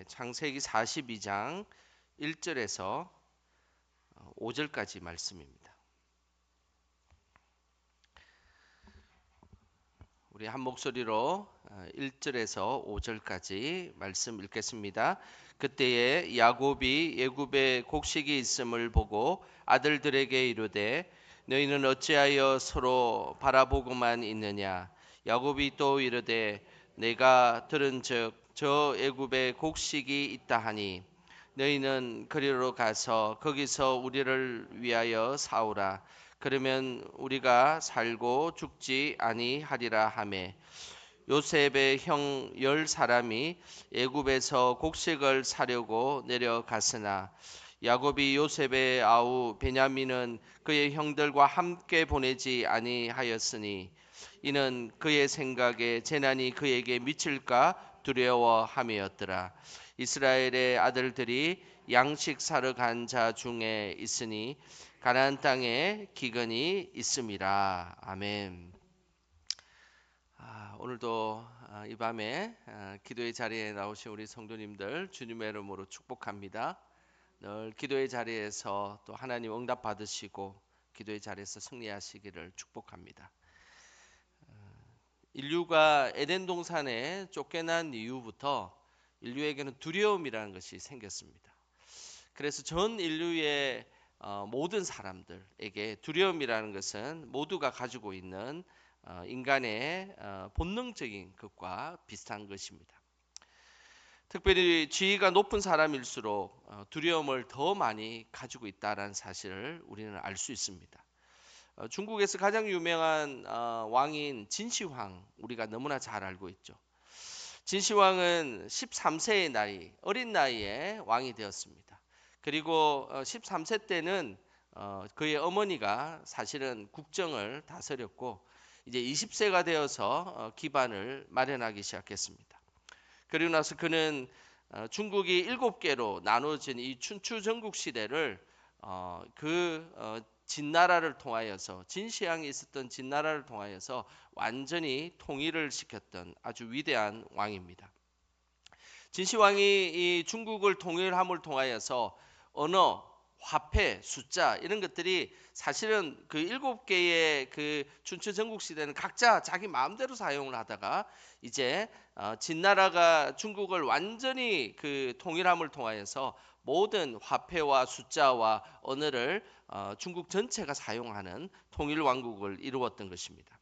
창세기 42장 1절에서 5절까지 말씀입니다. 우리 한 목소리로 1절에서 5절까지 말씀 읽겠습니다. 그때에 야곱이 애굽에 곡식이 있음을 보고 아들들에게 이르되 너희는 어찌하여 서로 바라보고만 있느냐. 야곱이 또 이르되 내가 들은즉 저 애굽에 곡식이 있다 하니 너희는 그리로 가서 거기서 우리를 위하여 사오라. 그러면 우리가 살고 죽지 아니하리라 하매 요셉의 형 10사람이 애굽에서 곡식을 사려고 내려갔으나 야곱이 요셉의 아우 베냐민은 그의 형들과 함께 보내지 아니하였으니 이는 그의 생각에 재난이 그에게 미칠까 두려워함이었더라. 이스라엘의 아들들이 양식 사러 간 자 중에 있으니 가나안 땅에 기근이 있음이라. 아멘. 오늘도 이 밤에 기도의 자리에 나오신 우리 성도님들 주님의 이름으로 축복합니다. 늘 기도의 자리에서 또 하나님 응답 받으시고 기도의 자리에서 승리하시기를 축복합니다. 인류가 에덴 동산에 쫓겨난 이후부터 인류에게는 두려움이라는 것이 생겼습니다. 그래서 전 인류의 모든 사람들에게 두려움이라는 것은 모두가 가지고 있는 인간의 본능적인 것과 비슷한 것입니다. 특별히 지위가 높은 사람일수록 두려움을 더 많이 가지고 있다는 사실을 우리는 알 수 있습니다. 중국에서 가장 유명한 왕인 진시황, 우리가 너무나 잘 알고 있죠. 진시황은 13세의 나이, 어린 나이에 왕이 되었습니다. 그리고 13세 때는 그의 어머니가 사실은 국정을 다스렸고 이제 20세가 되어서 기반을 마련하기 시작했습니다. 그리고 나서 그는 중국이 7개로 나눠진 이 춘추 전국 시대를 진나라를 통하여서 진시황이 있었던 진나라를 통하여서 완전히 통일을 시켰던 아주 위대한 왕입니다. 진시황이 이 중국을 통일함을 통하여서 언어, 화폐, 숫자 이런 것들이 사실은 그 7개의 그 춘추 전국 시대는 각자 자기 마음대로 사용을 하다가 이제 진나라가 중국을 완전히 그 통일함을 통하여서 모든 화폐와 숫자와 언어를 중국 전체가 사용하는 통일 왕국을 이루었던 것입니다.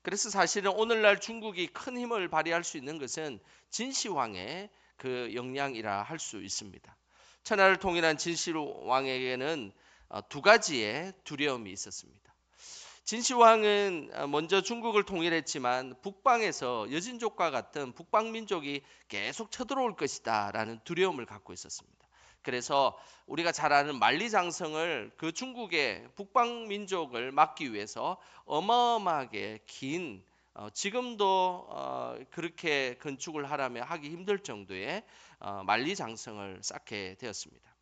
그래서 사실은 오늘날 중국이 큰 힘을 발휘할 수 있는 것은 진시황의 그 역량이라 할 수 있습니다. 천하를 통일한 진시황에게는 두 가지의 두려움이 있었습니다. 진시황은 먼저 중국을 통일했지만 북방에서 여진족과 같은 북방민족이 계속 쳐들어올 것이다 라는 두려움을 갖고 있었습니다. 그래서 우리가 잘 아는 만리장성을 그 중국의 북방민족을 막기 위해서 어마어마하게 긴 지금도 그렇게 건축을 하려면 하기 힘들 정도의 만리장성을 쌓게 되었습니다.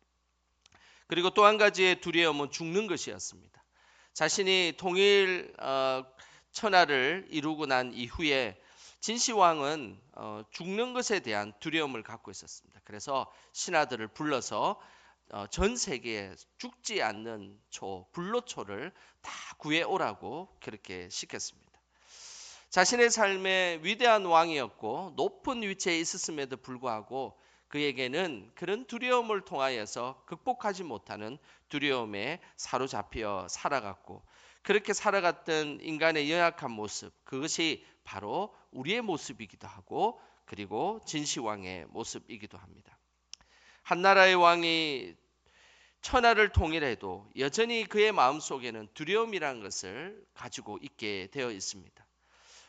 그리고 또 한 가지의 두려움은 죽는 것이었습니다. 자신이 통일 천하를 이루고 난 이후에 진시황은 죽는 것에 대한 두려움을 갖고 있었습니다. 그래서 신하들을 불러서 전 세계에 죽지 않는 초, 불로초를 다 구해오라고 그렇게 시켰습니다. 자신의 삶에 위대한 왕이었고 높은 위치에 있었음에도 불구하고 그에게는 그런 두려움을 통하여서 극복하지 못하는 두려움에 사로잡혀 살아갔고 그렇게 살아갔던 인간의 연약한 모습, 그것이 바로 우리의 모습이기도 하고 그리고 진시황의 모습이기도 합니다. 한나라의 왕이 천하를 통일해도 여전히 그의 마음속에는 두려움이라는 것을 가지고 있게 되어 있습니다.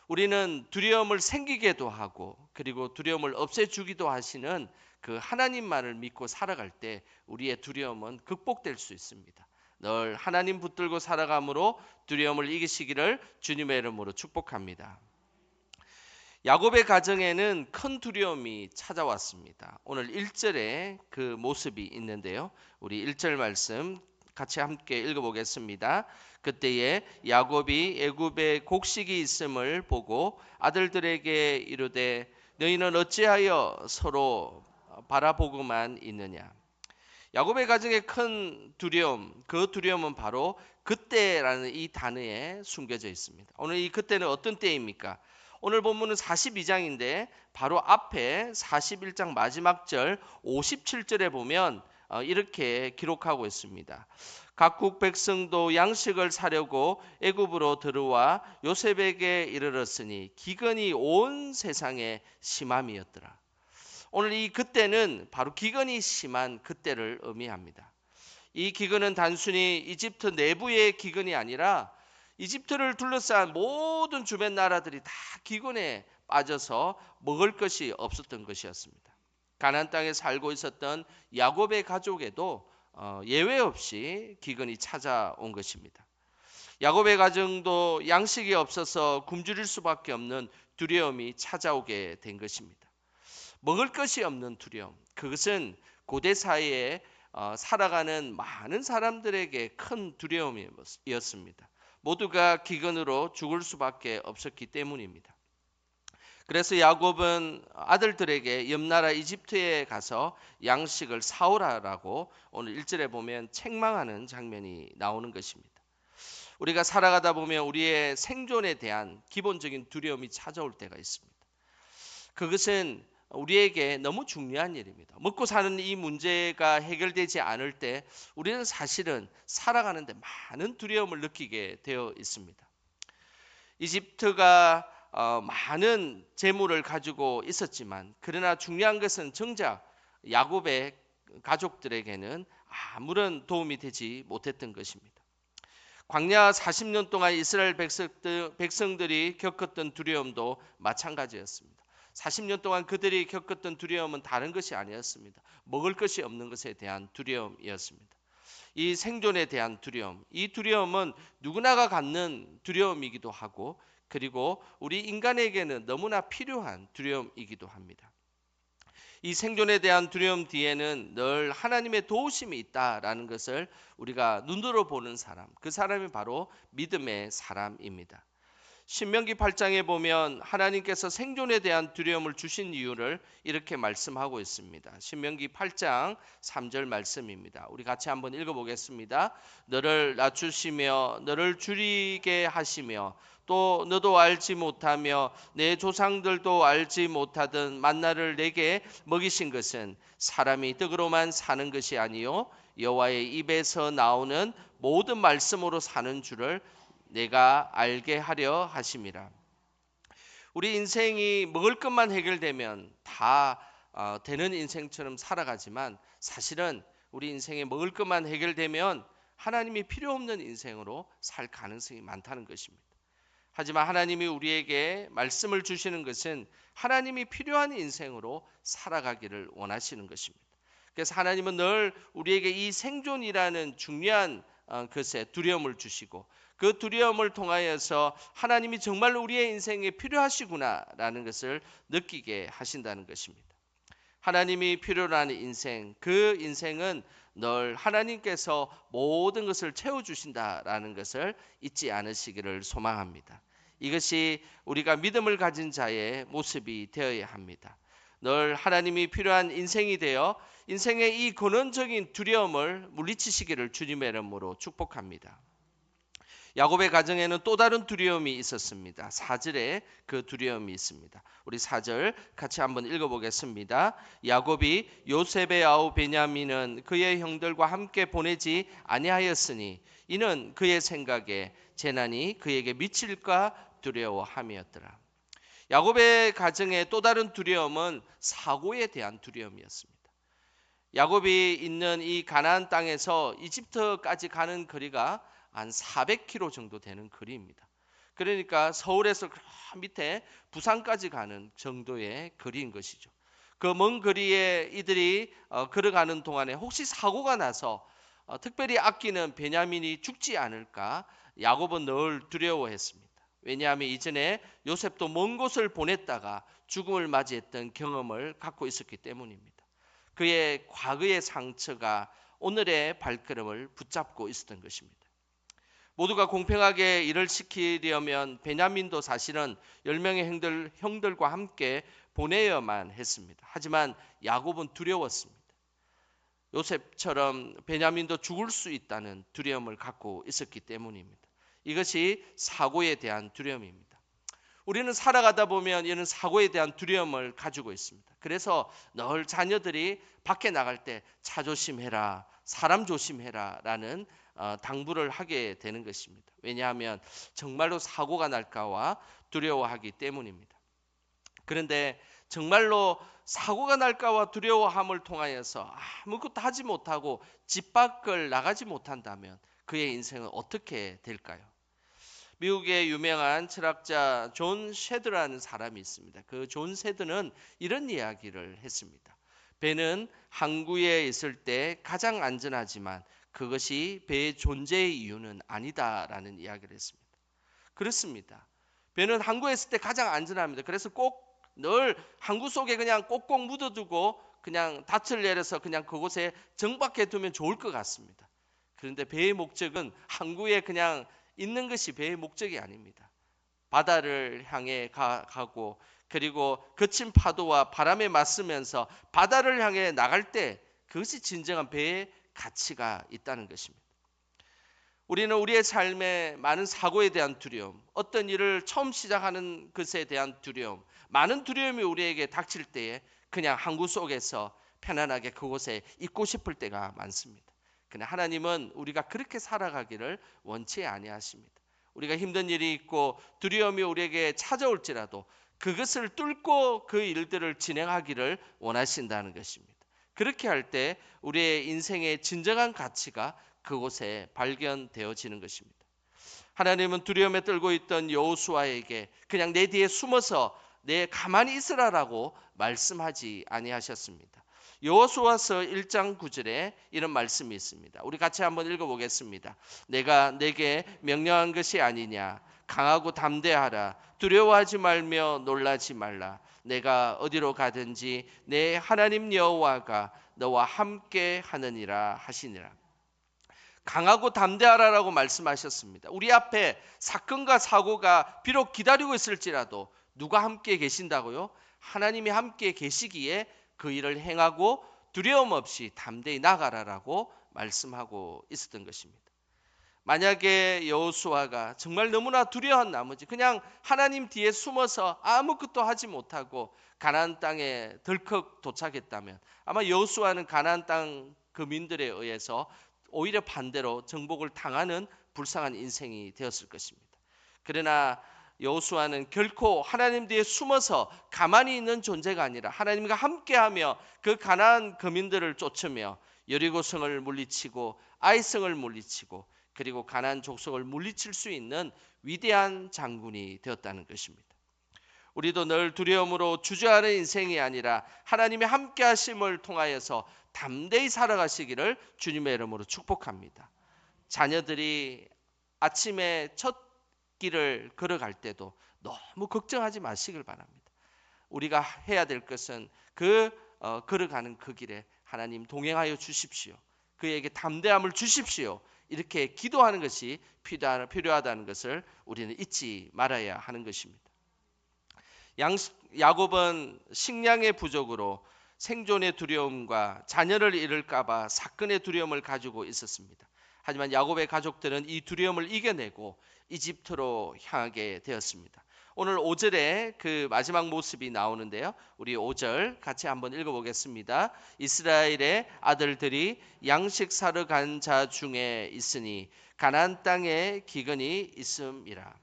우리는 두려움을 생기게도 하고 그리고 두려움을 없애주기도 하시는 그 하나님만을 믿고 살아갈 때 우리의 두려움은 극복될 수 있습니다. 늘 하나님 붙들고 살아감으로 두려움을 이기시기를 주님의 이름으로 축복합니다. 야곱의 가정에는 큰 두려움이 찾아왔습니다. 오늘 1절에 그 모습이 있는데요. 우리 1절 말씀 같이 함께 읽어보겠습니다. 그때에 야곱이 애굽에 곡식이 있음을 보고 아들들에게 이르되 너희는 어찌하여 서로 바라보고만 있느냐. 야곱의 가정의 큰 두려움, 그 두려움은 바로 그때라는 이 단어에 숨겨져 있습니다. 오늘 이 그때는 어떤 때입니까? 오늘 본문은 42장인데 바로 앞에 41장 마지막 절 57절에 보면 이렇게 기록하고 있습니다. 각국 백성도 양식을 사려고 애굽으로 들어와 요셉에게 이르렀으니 기근이 온 세상에 심함이었더라. 오늘 이 그때는 바로 기근이 심한 그때를 의미합니다. 이 기근은 단순히 이집트 내부의 기근이 아니라 이집트를 둘러싼 모든 주변 나라들이 다 기근에 빠져서 먹을 것이 없었던 것이었습니다. 가나안 땅에 살고 있었던 야곱의 가족에도 예외 없이 기근이 찾아온 것입니다. 야곱의 가정도 양식이 없어서 굶주릴 수밖에 없는 두려움이 찾아오게 된 것입니다. 먹을 것이 없는 두려움. 그것은 고대 사회에 살아가는 많은 사람들에게 큰 두려움이었습니다. 모두가 기근으로 죽을 수밖에 없었기 때문입니다. 그래서 야곱은 아들들에게 옆나라 이집트에 가서 양식을 사오라라고 오늘 1절에 보면 책망하는 장면이 나오는 것입니다. 우리가 살아가다 보면 우리의 생존에 대한 기본적인 두려움이 찾아올 때가 있습니다. 그것은 우리에게 너무 중요한 일입니다. 먹고 사는 이 문제가 해결되지 않을 때 우리는 사실은 살아가는데 많은 두려움을 느끼게 되어 있습니다. 이집트가 많은 재물을 가지고 있었지만 그러나 중요한 것은 정작 야곱의 가족들에게는 아무런 도움이 되지 못했던 것입니다. 광야 40년 동안 이스라엘 백성들이 겪었던 두려움도 마찬가지였습니다. 40년 동안 그들이 겪었던 두려움은 다른 것이 아니었습니다. 먹을 것이 없는 것에 대한 두려움이었습니다. 이 생존에 대한 두려움, 이 두려움은 누구나가 갖는 두려움이기도 하고 그리고 우리 인간에게는 너무나 필요한 두려움이기도 합니다. 이 생존에 대한 두려움 뒤에는 늘 하나님의 도우심이 있다라는 것을 우리가 눈으로 보는 사람, 그 사람이 바로 믿음의 사람입니다. 신명기 8장에 보면 하나님께서 생존에 대한 두려움을 주신 이유를 이렇게 말씀하고 있습니다. 신명기 8장 3절 말씀입니다. 우리 같이 한번 읽어보겠습니다. 너를 낮추시며 너를 줄이게 하시며 또 너도 알지 못하며 내 조상들도 알지 못하던 만나를 내게 먹이신 것은 사람이 떡으로만 사는 것이 아니요 여호와의 입에서 나오는 모든 말씀으로 사는 줄을 내가 알게 하려 하심이라. 우리 인생이 먹을 것만 해결되면 다 되는 인생처럼 살아가지만 사실은 우리 인생에 먹을 것만 해결되면 하나님이 필요 없는 인생으로 살 가능성이 많다는 것입니다. 하지만 하나님이 우리에게 말씀을 주시는 것은 하나님이 필요한 인생으로 살아가기를 원하시는 것입니다. 그래서 하나님은 늘 우리에게 이 생존이라는 중요한 것에 두려움을 주시고 그 두려움을 통하여서 하나님이 정말 우리의 인생에 필요하시구나라는 것을 느끼게 하신다는 것입니다. 하나님이 필요로 하는 인생, 그 인생은 늘 하나님께서 모든 것을 채워주신다라는 것을 잊지 않으시기를 소망합니다. 이것이 우리가 믿음을 가진 자의 모습이 되어야 합니다. 늘 하나님이 필요한 인생이 되어 인생의 이 근원적인 두려움을 물리치시기를 주님의 이름으로 축복합니다. 야곱의 가정에는 또 다른 두려움이 있었습니다. 4절에 그 두려움이 있습니다. 우리 4절 같이 한번 읽어보겠습니다. 야곱이 요셉의 아우 베냐민은 그의 형들과 함께 보내지 아니하였으니 이는 그의 생각에 재난이 그에게 미칠까 두려워함이었더라. 야곱의 가정의 또 다른 두려움은 사고에 대한 두려움이었습니다. 야곱이 있는 이 가나안 땅에서 이집트까지 가는 거리가 한 400km 정도 되는 거리입니다. 그러니까 서울에서 밑에 부산까지 가는 정도의 거리인 것이죠. 그 먼 거리에 이들이 걸어가는 동안에 혹시 사고가 나서 특별히 아끼는 베냐민이 죽지 않을까 야곱은 늘 두려워했습니다. 왜냐하면 이전에 요셉도 먼 곳을 보냈다가 죽음을 맞이했던 경험을 갖고 있었기 때문입니다. 그의 과거의 상처가 오늘의 발걸음을 붙잡고 있었던 것입니다. 모두가 공평하게 일을 시키려면 베냐민도 사실은 10명의 형들과 함께 보내야만 했습니다. 하지만 야곱은 두려웠습니다. 요셉처럼 베냐민도 죽을 수 있다는 두려움을 갖고 있었기 때문입니다. 이것이 사고에 대한 두려움입니다. 우리는 살아가다 보면 이런 사고에 대한 두려움을 가지고 있습니다. 그래서 늘 자녀들이 밖에 나갈 때 차 조심해라, 사람 조심해라 라는 당부를 하게 되는 것입니다. 왜냐하면 정말로 사고가 날까와 두려워하기 때문입니다. 그런데 정말로 사고가 날까와 두려워함을 통하여서 아무것도 하지 못하고 집 밖을 나가지 못한다면 그의 인생은 어떻게 될까요? 미국의 유명한 철학자 존 쉐드라는 사람이 있습니다. 그 존 쉐드는 이런 이야기를 했습니다. 배는 항구에 있을 때 가장 안전하지만 그것이 배의 존재의 이유는 아니다라는 이야기를 했습니다. 그렇습니다. 배는 항구에 있을 때 가장 안전합니다. 그래서 꼭 늘 항구 속에 그냥 꼭꼭 묻어두고 그냥 닻을 내려서 그냥 그곳에 정박해 두면 좋을 것 같습니다. 그런데 배의 목적은 항구에 그냥 있는 것이 배의 목적이 아닙니다. 바다를 향해 가고 그리고 거친 파도와 바람에 맞서면서 바다를 향해 나갈 때 그것이 진정한 배의 가치가 있다는 것입니다. 우리는 우리의 삶에 많은 사고에 대한 두려움, 어떤 일을 처음 시작하는 것에 대한 두려움, 많은 두려움이 우리에게 닥칠 때에 그냥 항구 속에서 편안하게 그곳에 있고 싶을 때가 많습니다. 그러나 하나님은 우리가 그렇게 살아가기를 원치 아니하십니다. 우리가 힘든 일이 있고 두려움이 우리에게 찾아올지라도 그것을 뚫고 그 일들을 진행하기를 원하신다는 것입니다. 그렇게 할 때 우리의 인생의 진정한 가치가 그곳에 발견되어지는 것입니다. 하나님은 두려움에 떨고 있던 여호수아에게 그냥 내 뒤에 숨어서 내 가만히 있으라라고 말씀하지 아니하셨습니다. 여호수아서 1장 9절에 이런 말씀이 있습니다. 우리 같이 한번 읽어보겠습니다. 내가 내게 명령한 것이 아니냐. 강하고 담대하라. 두려워하지 말며 놀라지 말라. 내가 어디로 가든지 내 하나님 여호와가 너와 함께 하느니라 하시니라. 강하고 담대하라라고 말씀하셨습니다. 우리 앞에 사건과 사고가 비록 기다리고 있을지라도 누가 함께 계신다고요? 하나님이 함께 계시기에 그 일을 행하고 두려움 없이 담대히 나가라라고 말씀하고 있었던 것입니다. 만약에 여호수아가 정말 너무나 두려운 나머지 그냥 하나님 뒤에 숨어서 아무것도 하지 못하고 가나안 땅에 덜컥 도착했다면 아마 여호수아는 가나안 땅 거민들에 의해서 오히려 반대로 정복을 당하는 불쌍한 인생이 되었을 것입니다. 그러나 여호수아는 결코 하나님 뒤에 숨어서 가만히 있는 존재가 아니라 하나님과 함께하며 그 가나안 거민들을 쫓으며 여리고성을 물리치고 아이성을 물리치고 그리고 가나안 족속을 물리칠 수 있는 위대한 장군이 되었다는 것입니다. 우리도 늘 두려움으로 주저하는 인생이 아니라 하나님의 함께하심을 통하여서 담대히 살아가시기를 주님의 이름으로 축복합니다. 자녀들이 아침에 첫 길을 걸어갈 때도 너무 걱정하지 마시길 바랍니다. 우리가 해야 될 것은 걸어가는 그 길에 하나님 동행하여 주십시오. 그에게 담대함을 주십시오. 이렇게 기도하는 것이 필요하다는 것을 우리는 잊지 말아야 하는 것입니다. 야곱은 식량의 부족으로 생존의 두려움과 자녀를 잃을까봐 사건의 두려움을 가지고 있었습니다. 하지만 야곱의 가족들은 이 두려움을 이겨내고 이집트로 향하게 되었습니다. 오늘 5절에 그 마지막 모습이 나오는데요. 우리 5절 같이 한번 읽어보겠습니다. 이스라엘의 아들들이 양식 사러 간 자 중에 있으니 가나안 땅에 기근이 있음이라.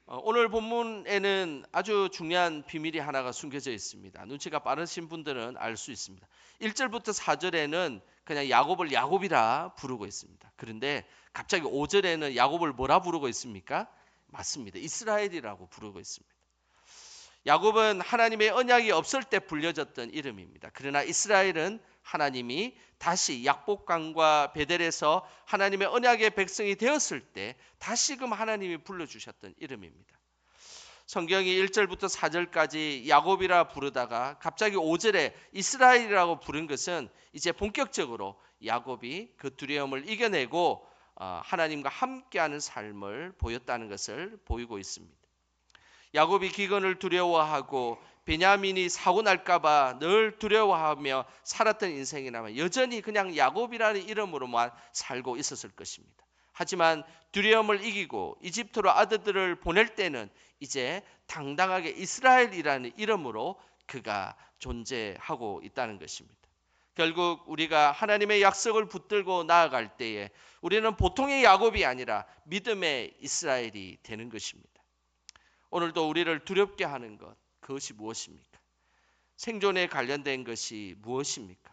오늘 본문에는 아주 중요한 비밀이 하나가 숨겨져 있습니다. 눈치가 빠르신 분들은 알 수 있습니다. 1절부터 4절에는 그냥 야곱을 야곱이라 부르고 있습니다. 그런데 갑자기 5절에는 야곱을 뭐라 부르고 있습니까? 맞습니다. 이스라엘이라고 부르고 있습니다. 야곱은 하나님의 언약이 없을 때 불려졌던 이름입니다. 그러나 이스라엘은 하나님이 다시 약복강과 베델에서 하나님의 언약의 백성이 되었을 때 다시금 하나님이 불러주셨던 이름입니다. 성경이 1절부터 4절까지 야곱이라 부르다가 갑자기 5절에 이스라엘이라고 부른 것은 이제 본격적으로 야곱이 그 두려움을 이겨내고 하나님과 함께하는 삶을 보였다는 것을 보이고 있습니다. 야곱이 기근을 두려워하고 베냐민이 사고 날까봐 늘 두려워하며 살았던 인생이라면 여전히 그냥 야곱이라는 이름으로만 살고 있었을 것입니다. 하지만 두려움을 이기고 이집트로 아들들을 보낼 때는 이제 당당하게 이스라엘이라는 이름으로 그가 존재하고 있다는 것입니다. 결국 우리가 하나님의 약속을 붙들고 나아갈 때에 우리는 보통의 야곱이 아니라 믿음의 이스라엘이 되는 것입니다. 오늘도 우리를 두렵게 하는 것, 그것이 무엇입니까? 생존에 관련된 것이 무엇입니까?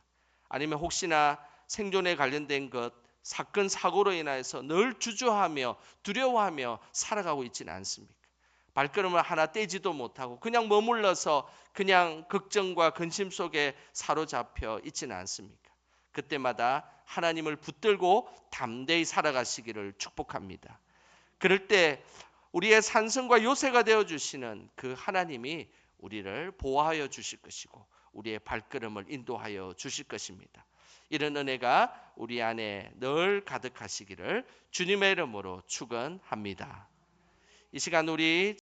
아니면 혹시나 생존에 관련된 것, 사건, 사고로 인해서 늘 주저하며 두려워하며 살아가고 있지는 않습니까? 발걸음을 하나 떼지도 못하고 그냥 머물러서 그냥 걱정과 근심 속에 사로잡혀 있지는 않습니까? 그때마다 하나님을 붙들고 담대히 살아가시기를 축복합니다. 그럴 때 우리의 산성과 요새가 되어주시는 그 하나님이 우리를 보호하여 주실 것이고 우리의 발걸음을 인도하여 주실 것입니다. 이런 은혜가 우리 안에 늘 가득하시기를 주님의 이름으로 축원합니다. 이 시간 우리